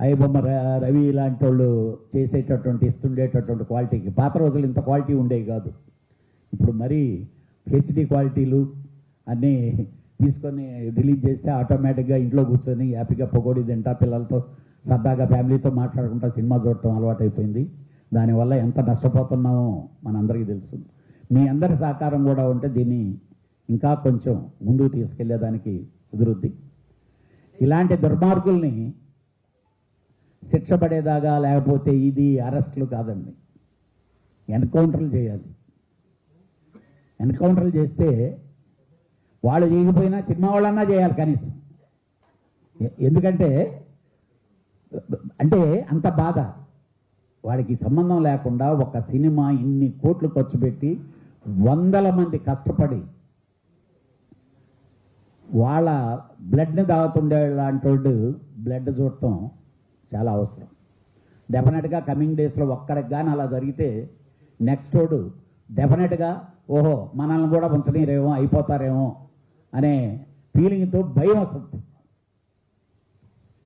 అయ్యబొమ్మ రవి ఇలాంటి వాళ్ళు చేసేటటువంటి ఇస్తుండేటటువంటి క్వాలిటీకి పాత రోజులు ఇంత క్వాలిటీ ఉండేవి కాదు. ఇప్పుడు మరీ హెచ్డి క్వాలిటీలు అన్నీ తీసుకొని రిలీజ్ చేస్తే ఆటోమేటిక్గా ఇంట్లో కూర్చొని హ్యాపీగా పకోడీ తింటా పిల్లలతో సరదాగా ఫ్యామిలీతో మాట్లాడుకుంటా సినిమా చూడటం అలవాటైపోయింది. దానివల్ల ఎంత నష్టపోతున్నామో మనందరికీ తెలుసు. మీ అందరి సహకారం కూడా ఉంటే దీన్ని ఇంకా కొంచెం ముందుకు తీసుకెళ్లేదానికి కుదురుద్ది. ఇలాంటి దుర్మార్గుల్ని శిక్ష పడేదాకా లేకపోతే ఇది అరెస్టులు కాదండి, ఎన్కౌంటర్లు చేయాలి. ఎన్కౌంటర్లు చేస్తే వాళ్ళు చేయకపోయినా సినిమా వాళ్ళన్నా చేయాలి కనీసం. ఎందుకంటే అంటే అంత బాధ వాడికి సంబంధం లేకుండా ఒక సినిమా ఇన్ని కోట్లు ఖర్చు పెట్టి వందల మంది కష్టపడి వాళ్ళ బ్లడ్ని తాగుతుండే లాంటి వాడు బ్లడ్ చూడటం చాలా అవసరం. డెఫినెట్గా కమింగ్ డేస్లో ఒక్కడికి కానీ అలా జరిగితే నెక్స్ట్ వాడు డెఫినెట్గా ఓహో మనల్ని కూడా ఉంచనీరేమో అయిపోతారేమో అనే ఫీలింగ్తో భయం వస్తుంది.